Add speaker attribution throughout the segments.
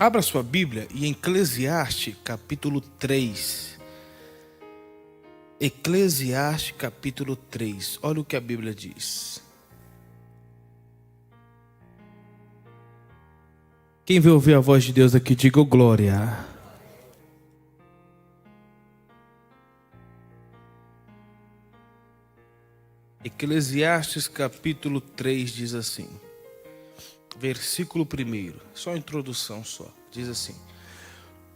Speaker 1: Abra sua Bíblia em Eclesiastes capítulo 3. Eclesiastes capítulo 3. Olha o que a Bíblia diz. Quem veio ouvir a voz de Deus aqui, diga glória. Eclesiastes capítulo 3 diz assim. Versículo 1, só a introdução só, diz assim: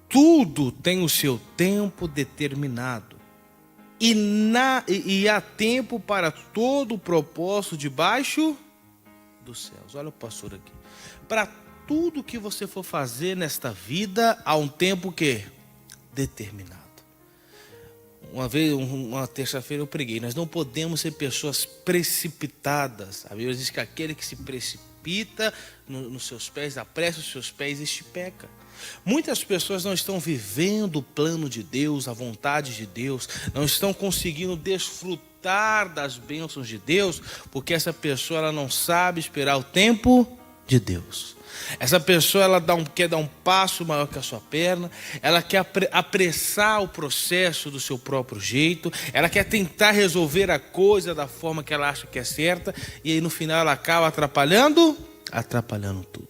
Speaker 1: tudo tem o seu tempo determinado, e há tempo para todo o propósito debaixo dos céus. Olha o pastor aqui. Para tudo que você for fazer nesta vida, há um tempo que determinado. Uma vez, uma terça-feira eu preguei, nós não podemos ser pessoas precipitadas. A Bíblia diz que aquele que se precipita nos seus pés, apressa os seus pés, este peca. Muitas pessoas não estão vivendo o plano de Deus, a vontade de Deus, não estão conseguindo desfrutar das bênçãos de Deus, porque essa pessoa ela não sabe esperar o tempo de Deus. Essa pessoa ela quer dar um passo maior que a sua perna, ela quer apressar o processo do seu próprio jeito, ela quer tentar resolver a coisa da forma que ela acha que é certa, e aí no final ela acaba atrapalhando tudo.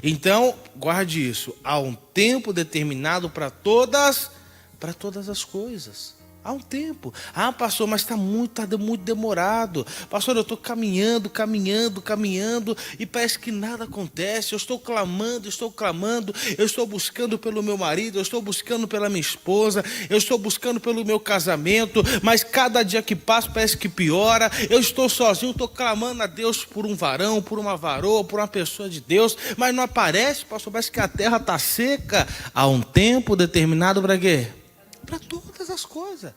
Speaker 1: Então, guarde isso, há um tempo determinado para todas as coisas. Há um tempo. Ah, pastor, mas está muito demorado. Pastor, eu estou caminhando, e parece que nada acontece. Eu estou clamando, eu estou buscando pelo meu marido, eu estou buscando pela minha esposa, eu estou buscando pelo meu casamento, mas cada dia que passa parece que piora. Eu estou sozinho, estou clamando a Deus por um varão, por uma varoa, por uma pessoa de Deus, mas não aparece, pastor, parece que a terra está seca. Há um tempo determinado para quê? Para todas as coisas.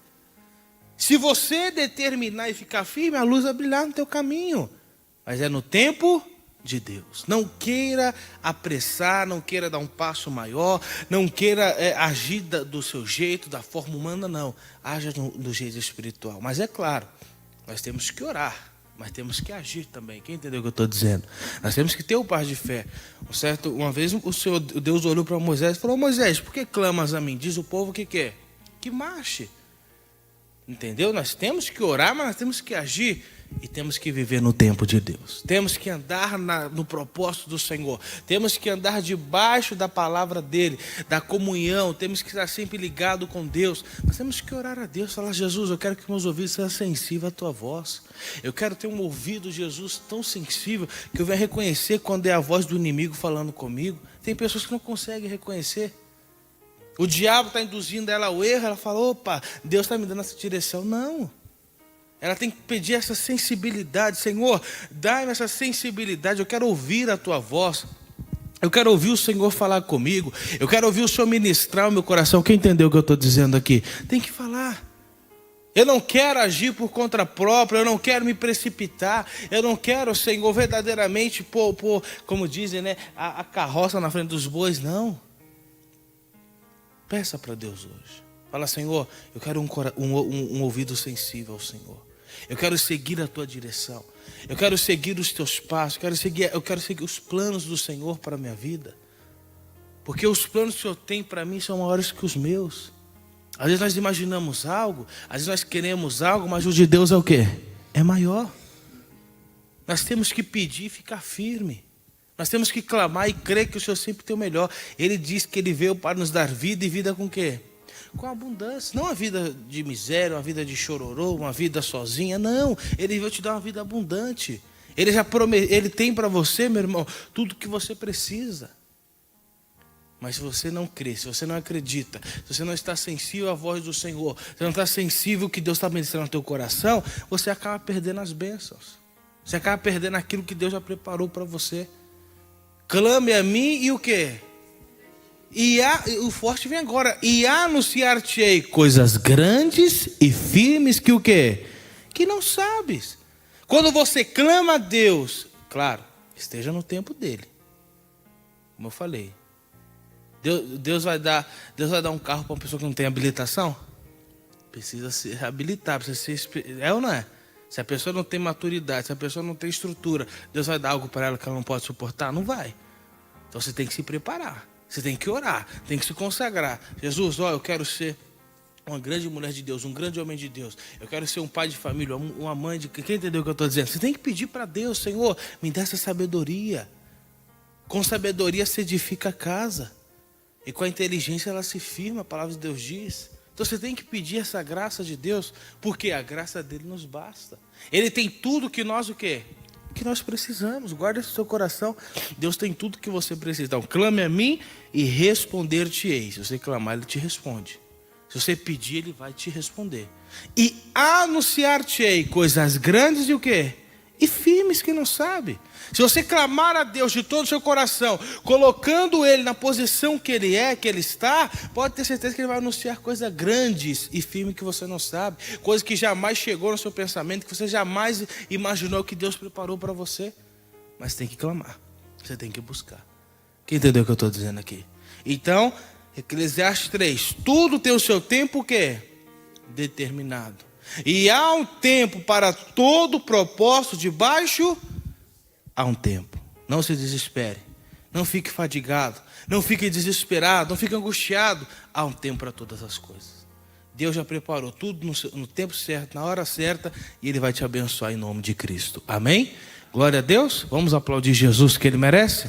Speaker 1: Se você determinar e ficar firme, a luz vai brilhar no teu caminho. Mas é no tempo de Deus. Não queira apressar, não queira dar um passo maior, não queira agir do seu jeito, da forma humana, não. Haja do jeito espiritual. Mas é claro, nós temos que orar, mas temos que agir também. Quem entendeu o que eu estou dizendo? Nós temos que ter o passo de fé. Uma vez Deus olhou para Moisés e falou: Moisés, por que clamas a mim? Diz o povo que quer que marche. Entendeu? Nós temos que orar, mas nós temos que agir e temos que viver no tempo de Deus. Temos que andar no propósito do Senhor. Temos que andar debaixo da palavra dele, da comunhão. Temos que estar sempre ligado com Deus. Mas temos que orar a Deus, falar: Jesus, eu quero que meus ouvidos sejam sensíveis à tua voz. Eu quero ter um ouvido, Jesus, tão sensível que eu venha reconhecer quando é a voz do inimigo falando comigo. Tem pessoas que não conseguem reconhecer. O diabo está induzindo ela ao erro, ela fala: opa, Deus está me dando essa direção. Não. Ela tem que pedir essa sensibilidade. Senhor, dá-me essa sensibilidade. Eu quero ouvir a tua voz. Eu quero ouvir o Senhor falar comigo. Eu quero ouvir o Senhor ministrar o meu coração. Quem entendeu o que eu estou dizendo aqui? Tem que falar. Eu não quero agir por conta própria, eu não quero me precipitar, eu não quero, Senhor, verdadeiramente pôr como dizem, né, a carroça na frente dos bois, não. Peça para Deus hoje. Fala: Senhor, eu quero um ouvido sensível ao Senhor. Eu quero seguir a tua direção. Eu quero seguir os teus passos. Eu quero seguir os planos do Senhor para a minha vida. Porque os planos que o Senhor tem para mim são maiores que os meus. Às vezes nós imaginamos algo, às vezes nós queremos algo, mas o de Deus é o quê? É maior. Nós temos que pedir e ficar firme. Nós temos que clamar e crer que o Senhor sempre tem o melhor. Ele diz que Ele veio para nos dar vida, e vida com o quê? Com abundância. Não uma vida de miséria, uma vida de chororô, uma vida sozinha. Não, Ele veio te dar uma vida abundante. Ele tem para você, meu irmão, tudo que você precisa. Mas se você não crê, se você não acredita, se você não está sensível à voz do Senhor, se não está sensível ao que Deus está ministrando no teu coração, você acaba perdendo as bênçãos. Você acaba perdendo aquilo que Deus já preparou para você. Clame a mim e o quê? O forte vem agora. E anunciar-te-ei coisas grandes e firmes que o quê? Que não sabes. Quando você clama a Deus, claro, esteja no tempo dele. Como eu falei. Deus vai dar um carro para uma pessoa que não tem habilitação? Precisa se habilitar, precisa ser... É ou não é? Se a pessoa não tem maturidade, se a pessoa não tem estrutura, Deus vai dar algo para ela que ela não pode suportar? Não vai. Então você tem que se preparar. Você tem que orar, tem que se consagrar. Jesus, eu quero ser uma grande mulher de Deus, um grande homem de Deus. Eu quero ser um pai de família, uma mãe de... Quem entendeu o que eu estou dizendo? Você tem que pedir para Deus, Senhor, me dá essa sabedoria. Com sabedoria se edifica a casa. E com a inteligência ela se firma, a palavra de Deus diz. Então você tem que pedir essa graça de Deus, porque a graça dele nos basta. Ele tem tudo que nós o quê? Que nós precisamos. Guarda isso no seu coração. Deus tem tudo que você precisa. Então clame a mim e responder-te-ei. Se você clamar, ele te responde. Se você pedir, ele vai te responder. E anunciar-te-ei coisas grandes e o quê? E firmes que não sabe. Se você clamar a Deus de todo o seu coração, colocando ele na posição que ele é, que ele está, pode ter certeza que ele vai anunciar coisas grandes e firmes que você não sabe. Coisas que jamais chegou no seu pensamento, que você jamais imaginou que Deus preparou para você. Mas tem que clamar. Você tem que buscar. Quem entendeu o que eu estou dizendo aqui? Então, Eclesiastes 3. Tudo tem o seu tempo o quê? Determinado. E há um tempo para todo propósito debaixo, há um tempo. Não se desespere, não fique fadigado, não fique desesperado, não fique angustiado. Há um tempo para todas as coisas. Deus já preparou tudo no tempo certo, na hora certa, e Ele vai te abençoar em nome de Cristo. Amém? Glória a Deus. Vamos aplaudir Jesus, que Ele merece.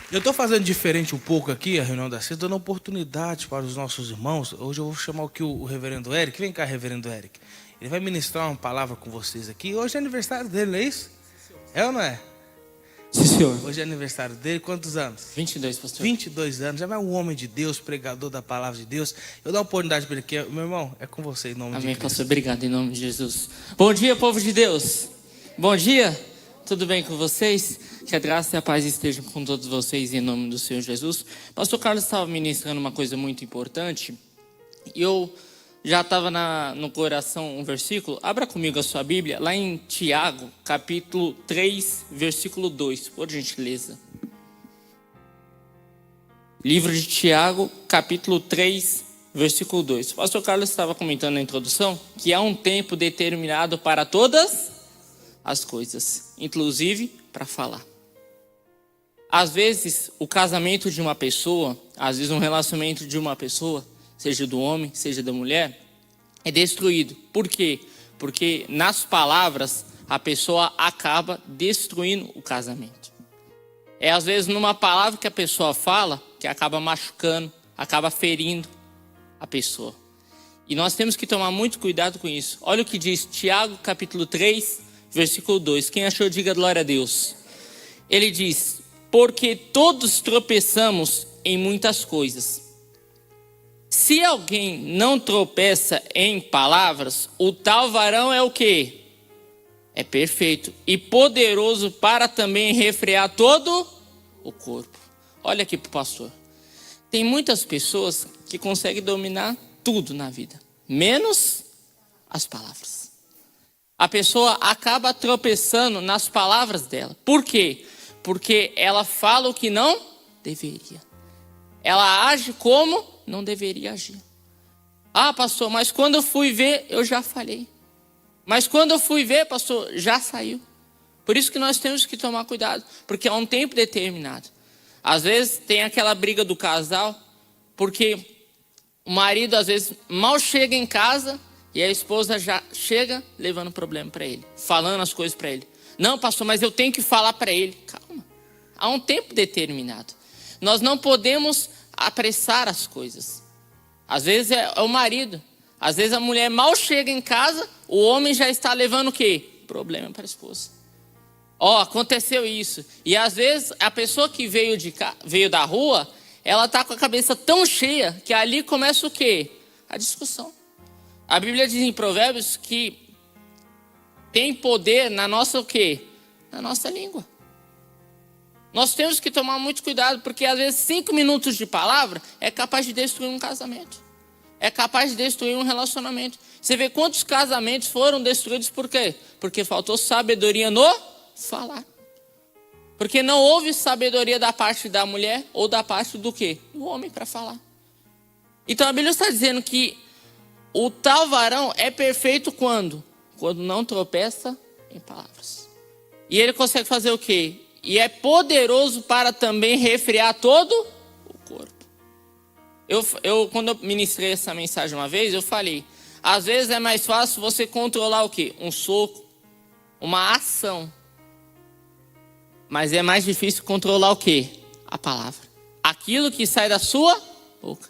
Speaker 1: Eu estou fazendo diferente um pouco aqui, a reunião da ceia, dando oportunidade para os nossos irmãos. Hoje eu vou chamar aqui o reverendo Eric. Vem cá, reverendo Eric. Ele vai ministrar uma palavra com vocês aqui. Hoje é aniversário dele, não é isso? É ou não é?
Speaker 2: Sim, senhor.
Speaker 1: Hoje é aniversário dele. Quantos anos?
Speaker 2: 22, pastor.
Speaker 1: 22 anos. Já é um homem de Deus, pregador da palavra de Deus. Eu dou uma oportunidade para ele aqui. Meu irmão, é com você em nome de Cristo.
Speaker 2: Amém, pastor. Obrigado em nome de Jesus. Bom dia, povo de Deus. Bom dia. Tudo bem com vocês? Que a graça e a paz estejam com todos vocês em nome do Senhor Jesus. Pastor Carlos estava ministrando uma coisa muito importante. E eu já estava no coração um versículo. Abra comigo a sua Bíblia, lá em Tiago, capítulo 3, versículo 2, por gentileza. Livro de Tiago, capítulo 3, versículo 2. O pastor Carlos estava comentando na introdução que há um tempo determinado para todas as coisas, inclusive para falar. Às vezes, o casamento de uma pessoa, às vezes um relacionamento de uma pessoa, seja do homem, seja da mulher, é destruído. Por quê? Porque nas palavras a pessoa acaba destruindo o casamento. É às vezes numa palavra que a pessoa fala que acaba machucando, acaba ferindo a pessoa. E nós temos que tomar muito cuidado com isso. Olha o que diz Tiago capítulo 3, versículo 2. Quem achou, diga glória a Deus. Ele diz: porque todos tropeçamos em muitas coisas. Se alguém não tropeça em palavras, o tal varão é o quê? É perfeito e poderoso para também refrear todo o corpo. Olha aqui para o pastor. Tem muitas pessoas que conseguem dominar tudo na vida, menos as palavras. A pessoa acaba tropeçando nas palavras dela. Por quê? Porque ela fala o que não deveria. Ela age como não deveria agir. Ah, pastor, mas quando eu fui ver, eu já falei. Mas quando eu fui ver, pastor, já saiu. Por isso que nós temos que tomar cuidado, porque é um tempo determinado. Às vezes tem aquela briga do casal, porque o marido às vezes mal chega em casa e a esposa já chega levando problema para ele, falando as coisas para ele. Não, pastor, mas eu tenho que falar para ele. Calma, há um tempo determinado. Nós não podemos apressar as coisas. Às vezes é o marido, às vezes a mulher mal chega em casa, o homem já está levando o quê? Problema para a esposa. Aconteceu isso. E às vezes a pessoa que veio da rua, ela está com a cabeça tão cheia que ali começa o quê? A discussão. A Bíblia diz em Provérbios que tem poder na nossa o quê? Na nossa língua. Nós temos que tomar muito cuidado, porque às vezes 5 minutos de palavra é capaz de destruir um casamento. É capaz de destruir um relacionamento. Você vê quantos casamentos foram destruídos por quê? Porque faltou sabedoria no falar. Porque não houve sabedoria da parte da mulher ou da parte do quê? Do homem para falar. Então a Bíblia está dizendo que o tal varão é perfeito quando? Quando não tropeça em palavras. E ele consegue fazer o quê? E é poderoso para também refrear todo corpo. Quando eu ministrei essa mensagem uma vez, eu falei, às vezes é mais fácil você controlar o quê? Um soco, uma ação. Mas é mais difícil controlar o quê? A palavra. Aquilo que sai da sua boca.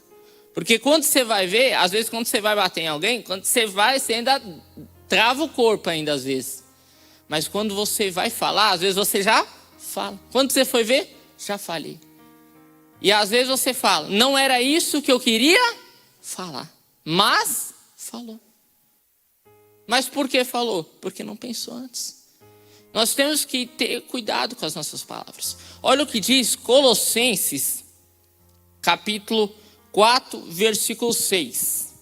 Speaker 2: Porque quando você vai ver, às vezes quando você vai bater em alguém, quando você vai, você ainda trava o corpo ainda às vezes. Mas quando você vai falar, às vezes você já fala. Quando você foi ver, já falei. E às vezes você fala, não era isso que eu queria falar, mas falou. Mas por que falou? Porque não pensou antes. Nós temos que ter cuidado com as nossas palavras. Olha o que diz Colossenses, capítulo 4, versículo 6.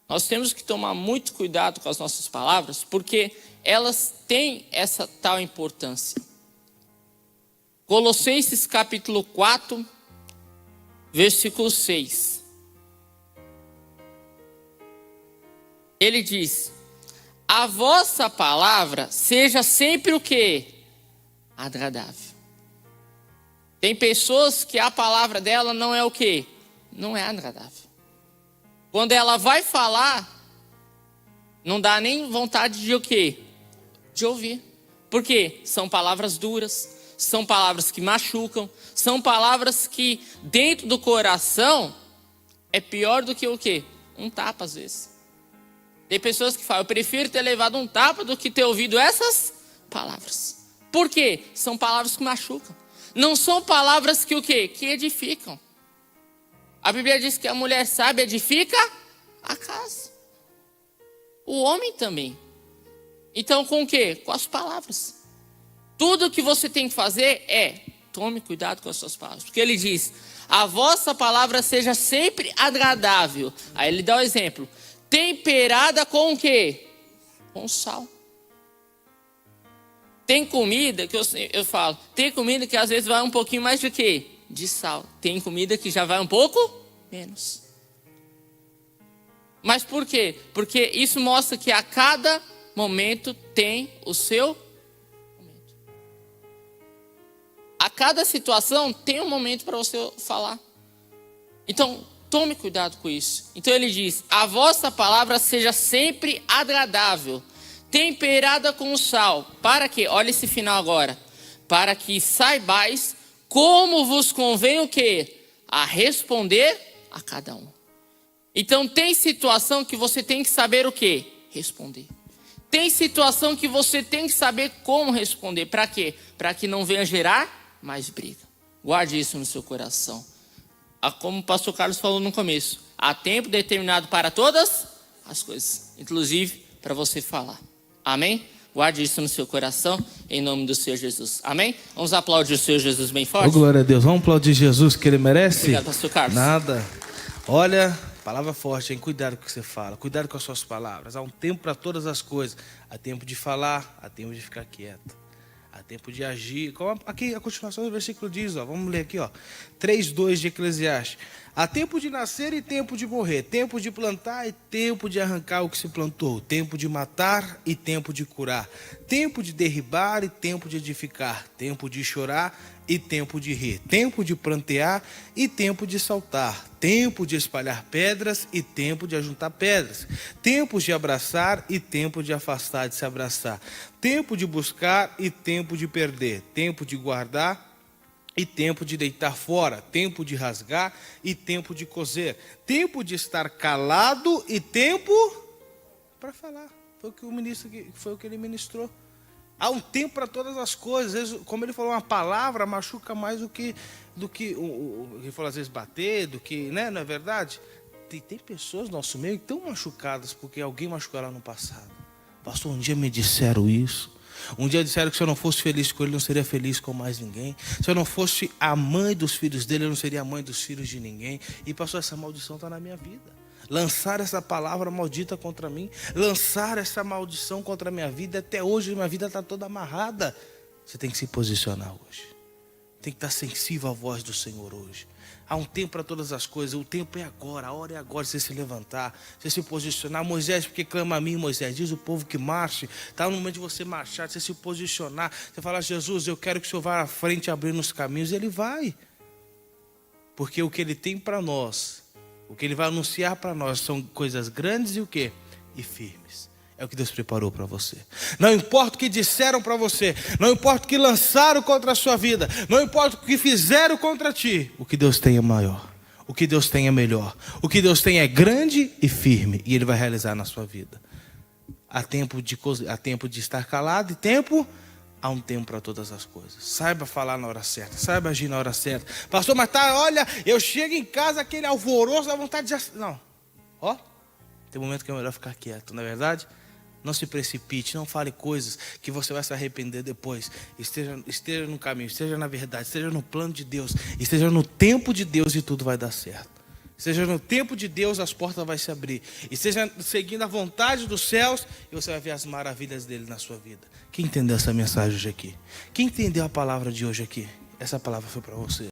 Speaker 2: Nós temos que tomar muito cuidado com as nossas palavras, porque elas têm essa tal importância. Colossenses capítulo 4, versículo 6. Ele diz, a vossa palavra seja sempre o quê? Agradável. Tem pessoas que a palavra dela não é o quê? Não é agradável. Quando ela vai falar, não dá nem vontade de o quê? De ouvir. Por quê? São palavras duras. São palavras que machucam, são palavras que dentro do coração é pior do que o quê? Um tapa às vezes. Tem pessoas que falam, eu prefiro ter levado um tapa do que ter ouvido essas palavras. Por quê? São palavras que machucam. Não são palavras que o quê? Que edificam. A Bíblia diz que a mulher sábia edifica a casa. O homem também. Então com o quê? Com as palavras. Tudo que você tem que fazer tome cuidado com as suas palavras. Porque ele diz, a vossa palavra seja sempre agradável. Aí ele dá o exemplo. Temperada com o quê? Com sal. Tem comida que eu falo, tem comida que às vezes vai um pouquinho mais de quê? De sal. Tem comida que já vai um pouco menos. Mas por quê? Porque isso mostra que a cada momento tem o seu A cada situação tem um momento para você falar. Então, tome cuidado com isso. Então ele diz, a vossa palavra seja sempre agradável, temperada com sal. Para que, olha esse final agora. Para que saibais como vos convém o quê? A responder a cada um. Então tem situação que você tem que saber o quê? Responder. Tem situação que você tem que saber como responder. Para quê? Para que não venha gerar mais briga. Guarde isso no seu coração. Como o pastor Carlos falou no começo, há tempo determinado para todas as coisas, inclusive para você falar. Amém? Guarde isso no seu coração, em nome do Senhor Jesus. Amém? Vamos aplaudir o Senhor Jesus bem forte?
Speaker 1: Oh, glória a Deus. Vamos aplaudir Jesus, que Ele merece?
Speaker 2: Obrigado, pastor Carlos.
Speaker 1: Nada. Olha, palavra forte, hein? Cuidado com o que você fala. Cuidado com as suas palavras. Há um tempo para todas as coisas. Há tempo de falar, há tempo de ficar quieto. Há tempo de agir. Aqui a continuação do versículo diz, vamos ler aqui, 3:2 de Eclesiastes. Há tempo de nascer e tempo de morrer, tempo de plantar e tempo de arrancar o que se plantou, tempo de matar e tempo de curar, tempo de derribar e tempo de edificar, tempo de chorar e tempo de rir, tempo de prantear e tempo de saltar, tempo de espalhar pedras e tempo de ajuntar pedras, tempos de abraçar e tempo de afastar de se abraçar, tempo de buscar e tempo de perder, tempo de guardar e tempo de deitar fora, tempo de rasgar e tempo de coser, tempo de estar calado e tempo para falar. Foi o que ele ministrou. Há um tempo para todas as coisas. Às vezes, como ele falou, uma palavra machuca mais do que ele falou, às vezes bater, do que, né? Não é verdade? Tem pessoas no nosso meio que estão machucadas porque alguém machucou ela no passado. Pastor, um dia me disseram isso. Um dia disseram que se eu não fosse feliz com ele, não seria feliz com mais ninguém. Se eu não fosse a mãe dos filhos dele, eu não seria a mãe dos filhos de ninguém. E pastor, essa maldição está na minha vida. Lançar essa palavra maldita contra mim, lançar essa maldição contra a minha vida, até hoje minha vida está toda amarrada. Você tem que se posicionar hoje. tem que estar sensível à voz do Senhor hoje. Há um tempo para todas as coisas, o tempo é agora, a hora é agora, você se levantar, você se posicionar. Moisés, porque clama a mim, Moisés, diz o povo que marche. Está no momento de você marchar, de você se posicionar. Você fala, Jesus, eu quero que o Senhor vá à frente abrindo os caminhos. E Ele vai. Porque o que Ele tem para nós, o que Ele vai anunciar para nós são coisas grandes e o quê? E firmes. É o que Deus preparou para você. Não importa o que disseram para você, não importa o que lançaram contra a sua vida, não importa o que fizeram contra ti, o que Deus tem é maior, o que Deus tem é melhor, o que Deus tem é grande e firme, e Ele vai realizar na sua vida. Há tempo de estar calado e há um tempo para todas as coisas. Saiba falar na hora certa, saiba agir na hora certa. Pastor, mas olha, eu chego em casa, aquele alvoroço, dá vontade de... Não, tem um momento que é melhor ficar quieto, não é verdade? Não se precipite, não fale coisas que você vai se arrepender depois. Esteja no caminho, esteja na verdade, esteja no plano de Deus, esteja no tempo de Deus e tudo vai dar certo. Esteja no tempo de Deus, as portas vão se abrir. Esteja seguindo a vontade dos céus e você vai ver as maravilhas dele na sua vida. Quem entendeu essa mensagem hoje aqui? Quem entendeu a palavra de hoje aqui? Essa palavra foi para você.